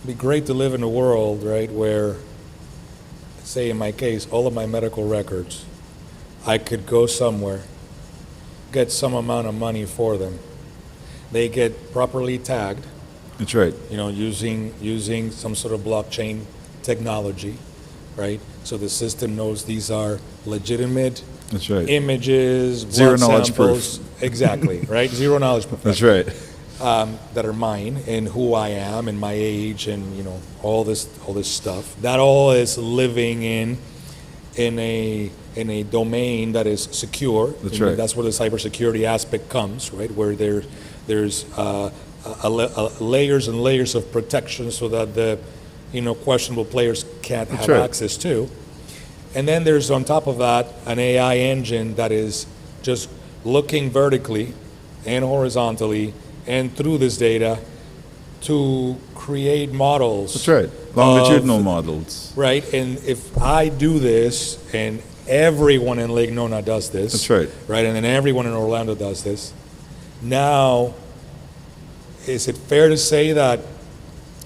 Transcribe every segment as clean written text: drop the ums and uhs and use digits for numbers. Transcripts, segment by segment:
be great to live in a world, right, where, say in my case, all of my medical records, I could go somewhere, get some amount of money for them. They get properly tagged. That's right. Using some sort of blockchain technology, right? So the system knows these are legitimate That's right. images, Zero blood knowledge samples, proof. Exactly, right? Zero knowledge proof. That's right. That are mine and who I am and my age and all this stuff. That all is living in a domain that is secure. That's right. That's where the cybersecurity aspect comes, right? Where there's layers and layers of protection so that the questionable players can't have access to. And then there's on top of that an AI engine that is just looking vertically and horizontally and through this data to create models. That's right. Longitudinal models. Right, and if I do this and everyone in Lake Nona does this. That's right. Right, and then everyone in Orlando does this. Now, is it fair to say that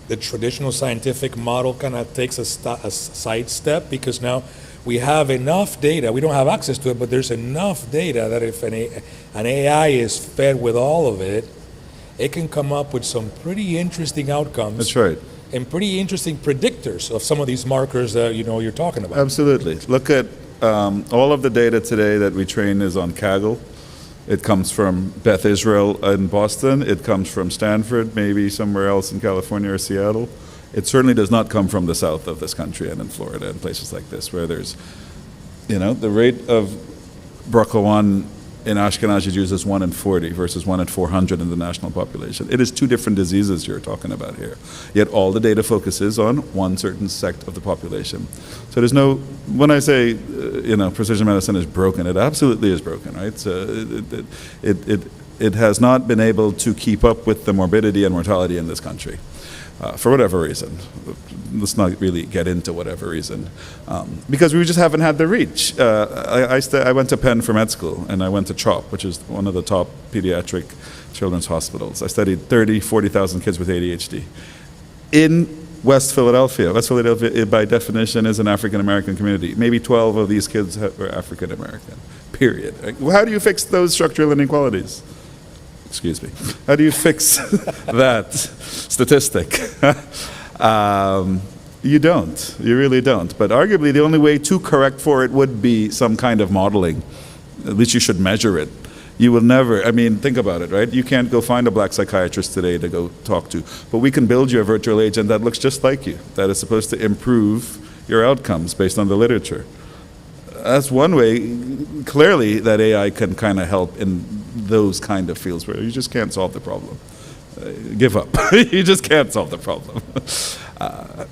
the traditional scientific model kind of takes a sidestep because now we have enough data, we don't have access to it, but there's enough data that if an AI is fed with all of it, it can come up with some pretty interesting outcomes. That's right. And pretty interesting predictors of some of these markers that you're talking about. Absolutely. Look at all of the data today that we train is on Kaggle. It comes from Beth Israel in Boston. It comes from Stanford, maybe somewhere else in California or Seattle. It certainly does not come from the south of this country and in Florida and places like this where there's, the rate of BRCA1 in Ashkenazi Jews is 1 in 40 versus 1 in 400 in the national population. It is two different diseases you're talking about here. Yet all the data focuses on one certain sect of the population. So there's no, when I say, precision medicine is broken, it absolutely is broken, right? So it has not been able to keep up with the morbidity and mortality in this country. For whatever reason. Let's not really get into whatever reason. Because we just haven't had the reach. I went to Penn for med school, and I went to CHOP, which is one of the top pediatric children's hospitals. I studied 40,000 kids with ADHD. In West Philadelphia by definition is an African-American community. Maybe 12 of these kids were African-American, period. How do you fix those structural inequalities? Excuse me. How do you fix that statistic? You don't. You really don't. But arguably, the only way to correct for it would be some kind of modeling. At least you should measure it. You will never, think about it, right? You can't go find a black psychiatrist today to go talk to. But we can build you a virtual agent that looks just like you, that is supposed to improve your outcomes based on the literature. That's one way, clearly, that AI can kind of help in those kind of fields where you just can't solve the problem. Give up. You just can't solve the problem,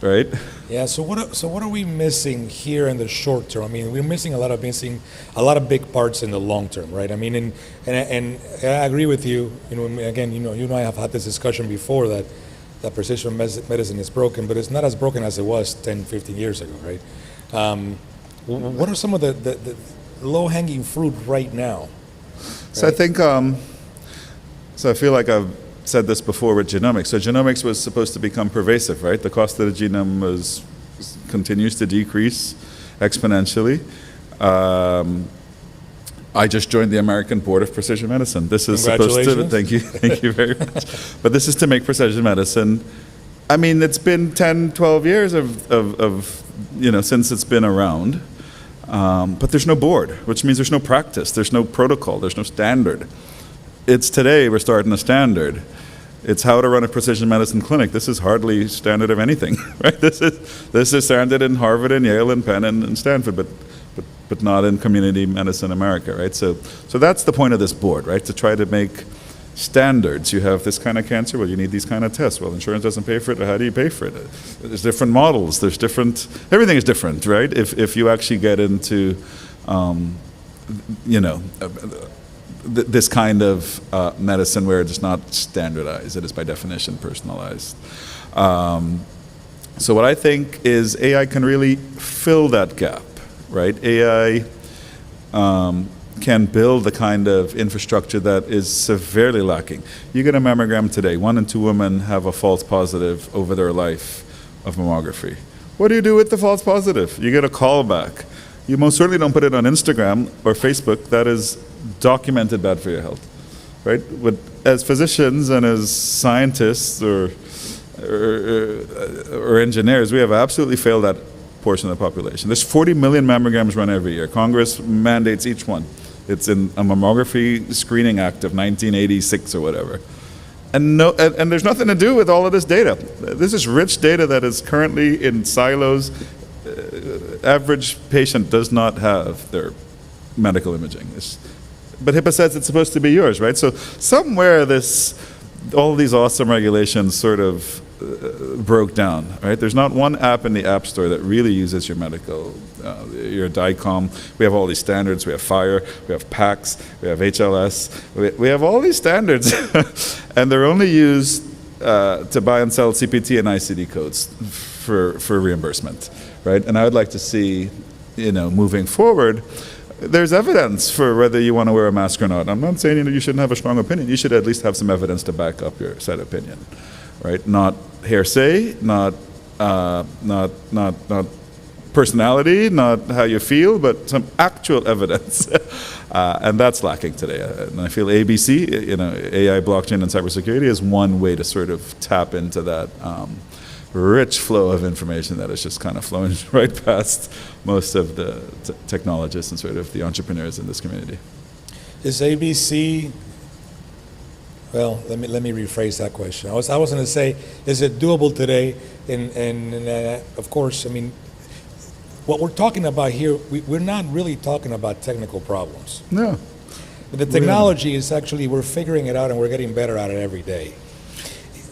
right? Yeah. So what are we missing here in the short term? We're missing a lot of big parts in the long term, right? And I agree with you. Again, you and I have had this discussion before that precision medicine is broken, but it's not as broken as it was 10, 15 years ago, right? What are some of the low-hanging fruit right now? So I think, I feel like I've said this before with genomics. So genomics was supposed to become pervasive, right? The cost of the genome continues to decrease exponentially. I just joined the American Board of Precision Medicine. This is supposed to, thank you very much. But this is to make precision medicine, it's been 10, 12 years since it's been around. But there's no board, which means there's no practice, there's no protocol, there's no standard. It's today we're starting a standard. It's how to run a precision medicine clinic. This is hardly standard of anything, right? This is standard in Harvard and Yale and Penn and Stanford, but not in community medicine America, right? So that's the point of this board, right? To try to make standards. You have this kind of cancer, well, you need these kind of tests. Well, insurance doesn't pay for it, how do you pay for it? There's different models, everything is different, right? If you actually get into, this kind of medicine where it's not standardized, it is by definition personalized. So what I think is AI can really fill that gap, right? AI can build the kind of infrastructure that is severely lacking. You get a mammogram today, 1 in 2 women have a false positive over their life of mammography. What do you do with the false positive? You get a call back. You most certainly don't put it on Instagram or Facebook. That is documented bad for your health, right? But as physicians and as scientists or engineers, we have absolutely failed that portion of the population. There's 40 million mammograms run every year. Congress mandates each one. It's in a Mammography Screening Act of 1986 or whatever. And there's nothing to do with all of this data. This is rich data that is currently in silos. Average patient does not have their medical imaging. But HIPAA says it's supposed to be yours, right? So somewhere all these awesome regulations sort of broke down, right? There's not one app in the App Store that really uses your medical, your DICOM. We have all these standards. We have FHIR, we have PACS, we have HLS. We have all these standards, and they're only used to buy and sell CPT and ICD codes for reimbursement, right? And I would like to see, moving forward, there's evidence for whether you want to wear a mask or not. I'm not saying you shouldn't have a strong opinion. You should at least have some evidence to back up your said opinion, right? Not hearsay, not personality, not how you feel, but some actual evidence, and that's lacking today. And I feel ABC, AI, blockchain, and cybersecurity is one way to sort of tap into that rich flow of information that is just kind of flowing right past most of the technologists and sort of the entrepreneurs in this community. Is ABC, well, let me rephrase that question. I was going to say, is it doable today? And of course, I mean, what we're talking about here, we're not really talking about technical problems. No. But the technology is actually, we're figuring it out and we're getting better at it every day.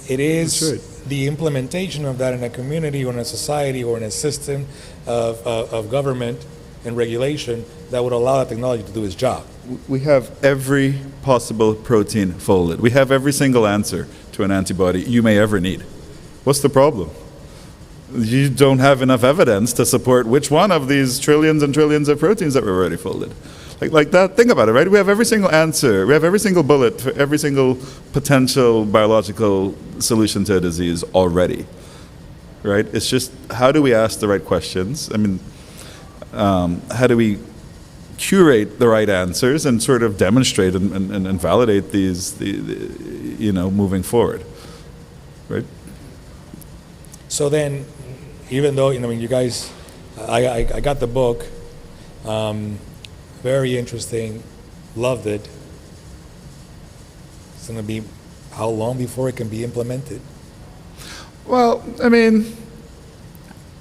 It is the implementation of that in a community or in a society or in a system of government and regulation that would allow that technology to do its job. We have every possible protein folded. We have every single answer to an antibody you may ever need. What's the problem? You don't have enough evidence to support which one of these trillions and trillions of proteins that were already folded. Like that, think about it, right? We have every single answer, we have every single bullet for every single potential biological solution to a disease already, right? It's just, how do we ask the right questions? I mean, how do we curate the right answers and sort of demonstrate and validate these, moving forward, right? So then, even though, you guys, I got the book, very interesting, loved it. It's going to be how long before it can be implemented? Well, I mean,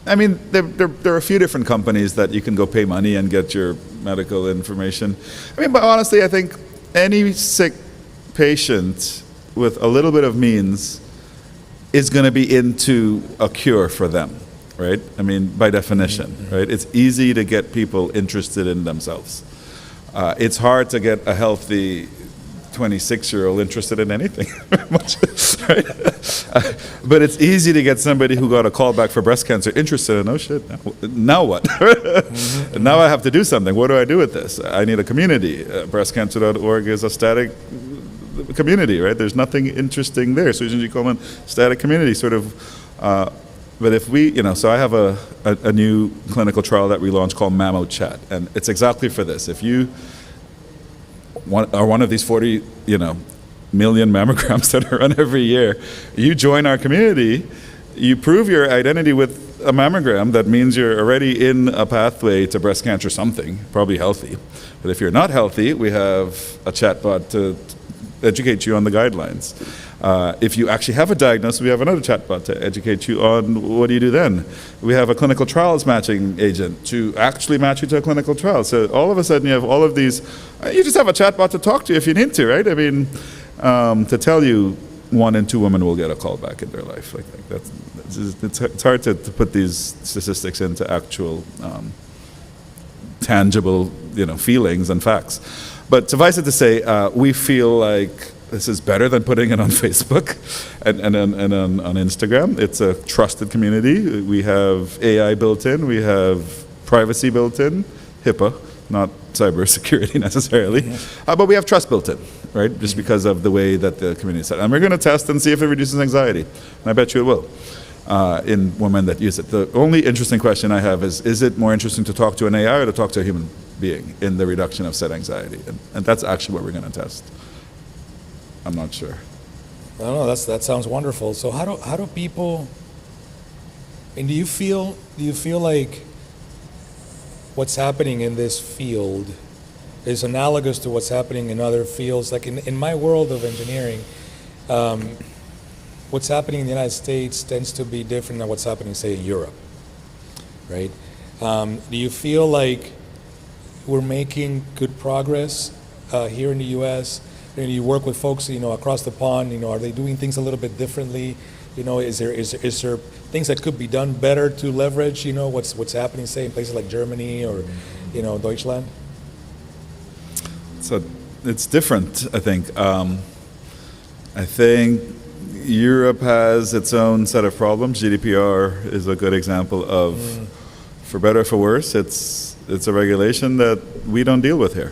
there are a few different companies that you can go pay money and get your medical information. But honestly, I think any sick patient with a little bit of means is going to be into a cure for them, right? By definition, right? It's easy to get people interested in themselves. It's hard to get a healthy 26-year-old interested in anything, right? But it's easy to get somebody who got a call back for breast cancer interested in, oh shit, now what? Now I have to do something. What do I do with this? I need a community. Breastcancer.org is a static community, right? There's nothing interesting there. Susan G. Komen, static community, sort of. But if we, so I have a new clinical trial that we launched called Mammo Chat, and it's exactly for this. If you are one of these 40, million mammograms that are run every year, you join our community, you prove your identity with a mammogram, that means you're already in a pathway to breast cancer something, probably healthy. But if you're not healthy, we have a chatbot to educate you on the guidelines. If you actually have a diagnosis, we have another chatbot to educate you on what do you do then. We have a clinical trials matching agent to actually match you to a clinical trial. So all of a sudden you have all of these, you just have a chatbot to talk to if you need to, right? To tell you 1 in 2 women will get a call back in their life. It's hard to put these statistics into actual tangible, feelings and facts. But suffice it to say, we feel like this is better than putting it on Facebook and on Instagram. It's a trusted community. We have AI built in. We have privacy built in, HIPAA not cybersecurity necessarily. But we have trust built in, right? Just because of the way that the community is set. And we're going to test and see if it reduces anxiety. And I bet you it will in women that use it. The only interesting question I have is it more interesting to talk to an AI or to talk to a human being in the reduction of said anxiety? And that's actually what we're going to test. I'm not sure. I don't know. That sounds wonderful. So how do people? And do you feel like what's happening in this field is analogous to what's happening in other fields? Like in my world of engineering, what's happening in the United States tends to be different than what's happening, say, in Europe, right? Do you feel like we're making good progress here in the U.S.? You work with folks, across the pond. Are they doing things a little bit differently? Is there things that could be done better to leverage, what's happening, say, in places like Germany or, Deutschland? So it's different, I think. I think Europe has its own set of problems. GDPR is a good example of, for better or for worse, it's a regulation that we don't deal with here.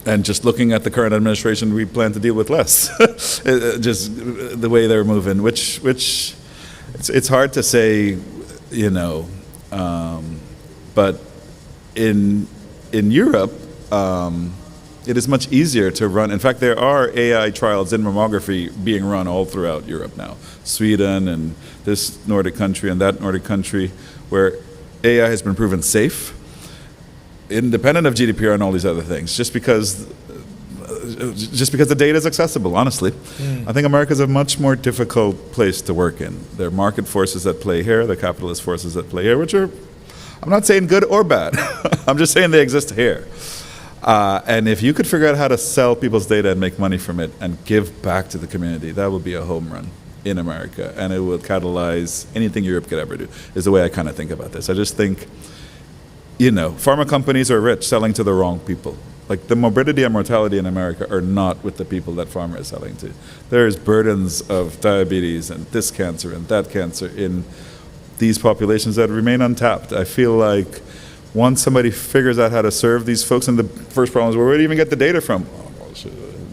And just looking at the current administration, we plan to deal with less. Just the way they're moving, which it's hard to say, but in Europe, it is much easier to run. In fact, there are AI trials in mammography being run all throughout Europe now. Sweden and this Nordic country and that Nordic country, where AI has been proven safe, independent of GDPR and all these other things, just because the data is accessible, honestly. I think America is a much more difficult place to work in. There are market forces that play here, the capitalist forces that play here, which are, I'm not saying good or bad, I'm just saying they exist here. And if you could figure out how to sell people's data and make money from it and give back to the community, that would be a home run in America, and it would catalyze anything Europe could ever do, is the way I kind of think about this. I just think, pharma companies are rich selling to the wrong people. Like the morbidity and mortality in America are not with the people that pharma is selling to. There's burdens of diabetes and this cancer and that cancer in these populations that remain untapped. I feel like once somebody figures out how to serve these folks, and the first problem is, where do you even get the data from?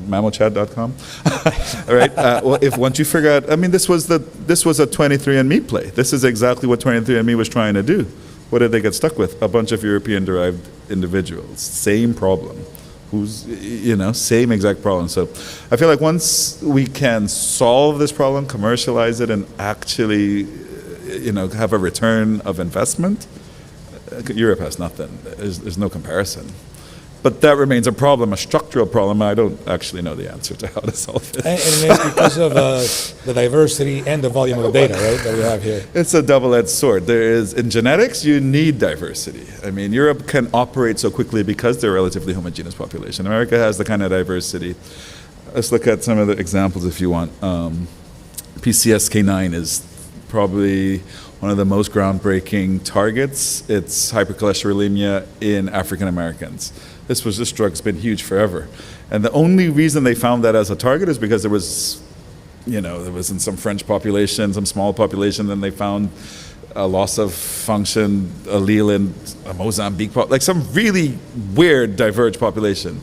Mammochat.com. All right. Well, once you figure out, this was a 23andMe play. This is exactly what 23andMe was trying to do. What did they get stuck with? A bunch of European-derived individuals. Same problem. Same exact problem. So I feel like once we can solve this problem, commercialize it, and actually, have a return of investment, Europe has nothing. There's no comparison. But that remains a problem, a structural problem. I don't actually know the answer to how to solve it. And it's because of the diversity and the volume of data, right, that we have here. It's a double-edged sword. In genetics, you need diversity. Europe can operate so quickly because they're a relatively homogeneous population. America has the kind of diversity. Let's look at some of the examples if you want. PCSK9 is probably one of the most groundbreaking targets. It's hypercholesterolemia in African Americans. This drug's been huge forever. And the only reason they found that as a target is because there was in some French population, some small population, then they found a loss of function allele in a Mozambique, like some really weird diverged population.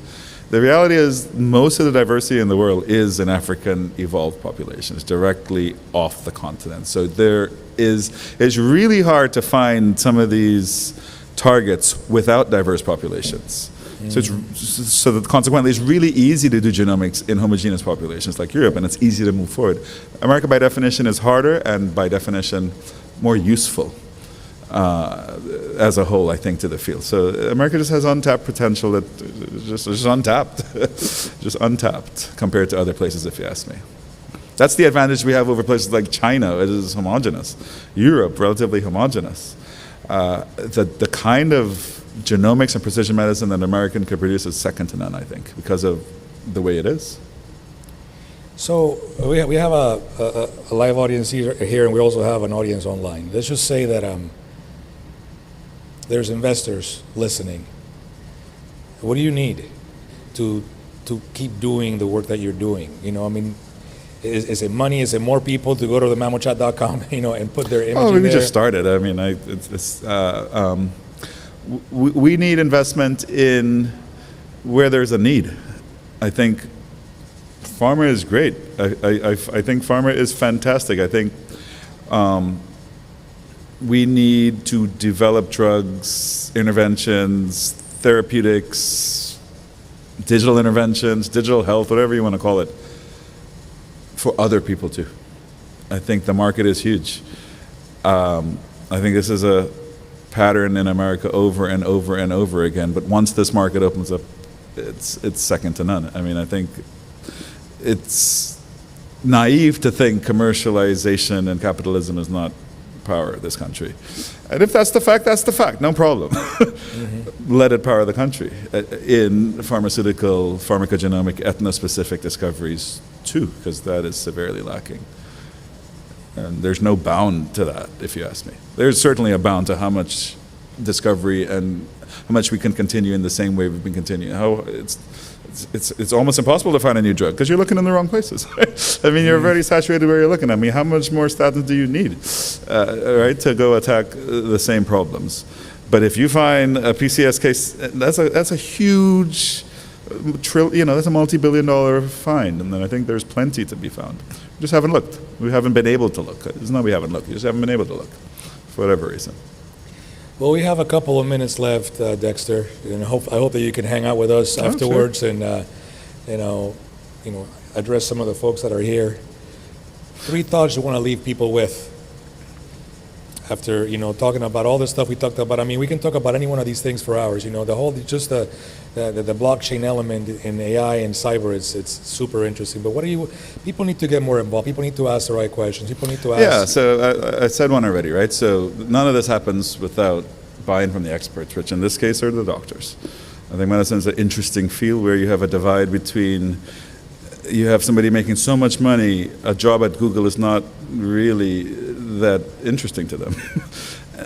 The reality is most of the diversity in the world is an African evolved population. It's directly off the continent. So it's really hard to find some of these targets without diverse populations. So consequently, it's really easy to do genomics in homogeneous populations like Europe, and it's easy to move forward. America, by definition, is harder and by definition more useful as a whole, I think, to the field. So America just has untapped potential that just untapped, just untapped compared to other places, if you ask me. That's the advantage we have over places like China. It is homogeneous. Europe, relatively homogeneous. The kind of genomics and precision medicine that American could produce is second to none, I think, because of the way it is. So we have a live audience here, and we also have an audience online. Let's just say that there's investors listening. What do you need to keep doing the work that you're doing? Is it money? Is it more people to go to the mammochat.com, and put their image in there? We just started. we need investment in where there's a need. I think pharma is great. I think pharma is fantastic. I think we need to develop drugs, interventions, therapeutics, digital interventions, digital health, whatever you want to call it, for other people too. I think the market is huge. I think this is a pattern in America over and over and over again, but once this market opens up, it's second to none. I mean, I think it's naive to think commercialization and capitalism is not power of this country. And if that's the fact, that's the fact, no problem. Let it power the country in pharmaceutical, pharmacogenomic, ethno-specific discoveries too, because that is severely lacking. And there's no bound to that, if you ask me. There's certainly a bound to how much discovery and how much we can continue in the same way we've been continuing. It's almost impossible to find a new drug because you're looking in the wrong places. I mean, you're very saturated where you're looking. I mean, how much more statins do you need, right, to go attack the same problems? But if you find a PCS case, that's a huge, that's a multi-billion-dollar find, and then I think there's plenty to be found. We just haven't looked. We haven't been able to look. It's not we haven't looked. We just haven't been able to look, for whatever reason. Well, we have a couple of minutes left, Dexter, and I hope that you can hang out with us afterwards, sure. And address some of the folks that are here. 3 thoughts you want to leave people with after talking about all this stuff we talked about. I mean, we can talk about any one of these things for hours. The whole the blockchain element in AI and cyber, it's super interesting. But people need to get more involved. People need to ask the right questions. People need to ask. Yeah, so I said one already, right? So none of this happens without buy-in from the experts, which in this case are the doctors. I think medicine is an interesting field where you have a divide between, you have somebody making so much money, a job at Google is not really that interesting to them.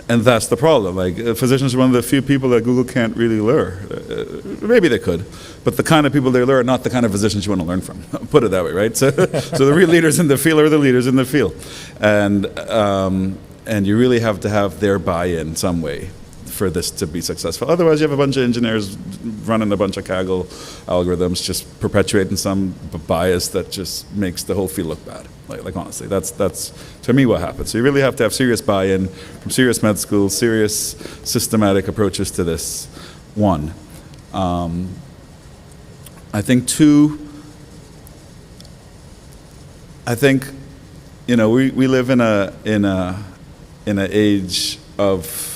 And that's the problem. Like, physicians are one of the few people that Google can't really lure. Maybe they could, but the kind of people they lure are not the kind of physicians you want to learn from. Put it that way, right? So the real leaders in the field are the leaders in the field. And you really have to have their buy-in some way for this to be successful. Otherwise, you have a bunch of engineers running a bunch of Kaggle algorithms, just perpetuating some bias that just makes the whole field look bad. Like honestly, that's to me what happens. So you really have to have serious buy-in from serious med schools, serious systematic approaches to this. 1, I think 2. I think we live in an age of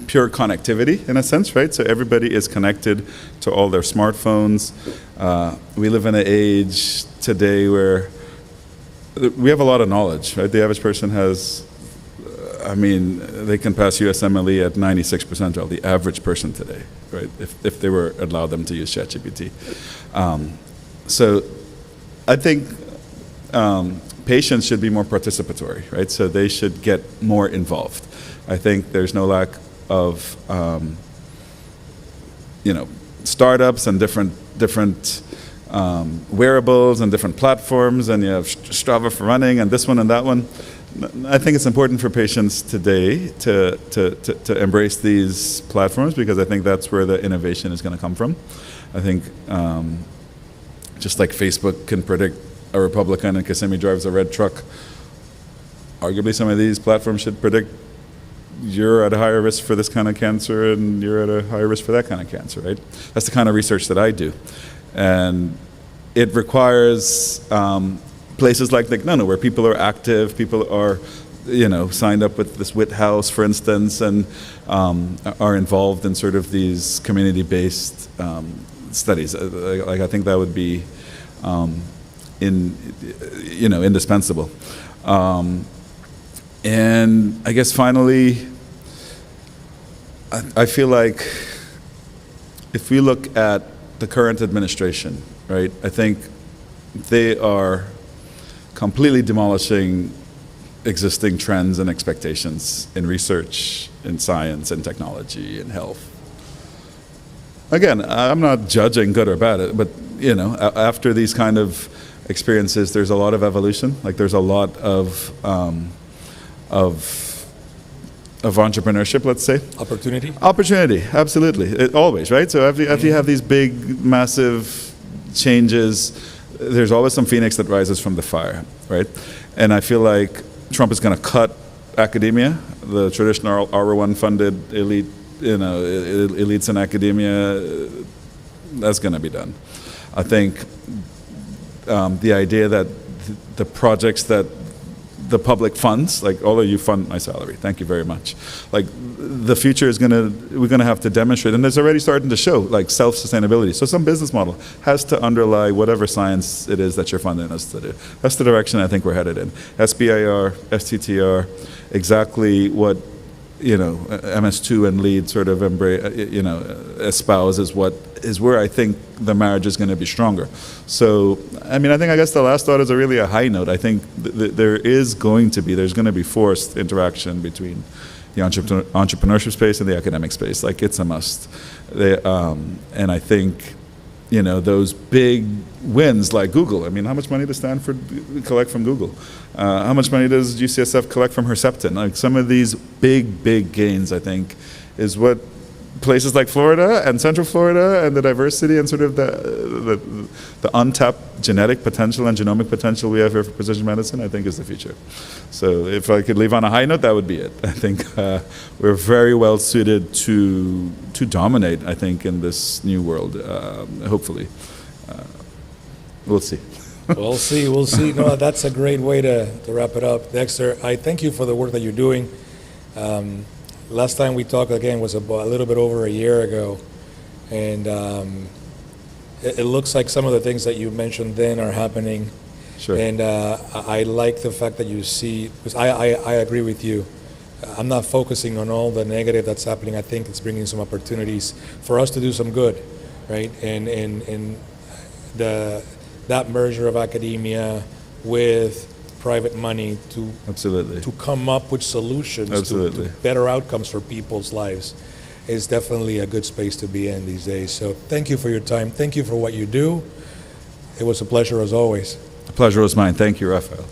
pure connectivity in a sense, right? So everybody is connected to all their smartphones. We live in an age today where we have a lot of knowledge, right? The average person has, they can pass USMLE at 96th percentile, the average person today, right? If they were allowed them to use ChatGPT. So I think patients should be more participatory, right? So they should get more involved. I think there's no lack of startups and different wearables and different platforms, and you have Strava for running and this one and that one. I think it's important for patients today to embrace these platforms because I think that's where the innovation is going to come from. I think just like Facebook can predict a Republican and Kissimmee drives a red truck, arguably some of these platforms should predict you're at a higher risk for this kind of cancer and you're at a higher risk for that kind of cancer, right? That's the kind of research that I do. And it requires places like Nano where people are active, people are, signed up with this WIT House, for instance, and are involved in sort of these community-based studies. Like I think that would be indispensable. And I guess finally, I feel like if we look at the current administration, right, I think they are completely demolishing existing trends and expectations in research, in science, in technology, in health. Again, I'm not judging good or bad, but after these kind of experiences, there's a lot of evolution. Like there's a lot of entrepreneurship, let's say. Opportunity? Opportunity, absolutely. Always, right? So after you have these big, massive changes, there's always some phoenix that rises from the fire, right? And I feel like Trump is going to cut academia, the traditional R1 funded elite, elites in academia. That's going to be done. I think the idea that the projects that the public funds, like all of you fund my salary, thank you very much. Like the future is we're gonna have to demonstrate, and it's already starting to show, like self-sustainability. So some business model has to underlie whatever science it is that you're funding us to do. That's the direction I think we're headed in. SBIR, STTR, exactly what MS2 and LEAD sort of espouse is where I think the marriage is going to be stronger. So, I guess the last thought is really a high note. I think there's going to be forced interaction between the entrepreneurship space and the academic space. Like, it's a must. And I think, those big wins like Google. How much money does Stanford collect from Google? How much money does UCSF collect from Herceptin? Like, some of these big gains, I think, is what places like Florida and Central Florida and the diversity and sort of the untapped genetic potential and genomic potential we have here for precision medicine, I think, is the future. So if I could leave on a high note, that would be it. I think we're very well suited to dominate, I think, in this new world, hopefully. We'll see. We'll see. No, that's a great way to wrap it up. Dexter, I thank you for the work that you're doing. Last time we talked, again, was about a little bit over a year ago, and it looks like some of the things that you mentioned then are happening. Sure. And I like the fact that you see, because I agree with you. I'm not focusing on all the negative that's happening. I think it's bringing some opportunities for us to do some good, right? And that merger of academia with private money to absolutely to come up with solutions absolutely to better outcomes for people's lives is definitely a good space to be in these days. So thank you for your time. Thank you for what you do. It was a pleasure as always. The pleasure was mine. Thank you, Rafael.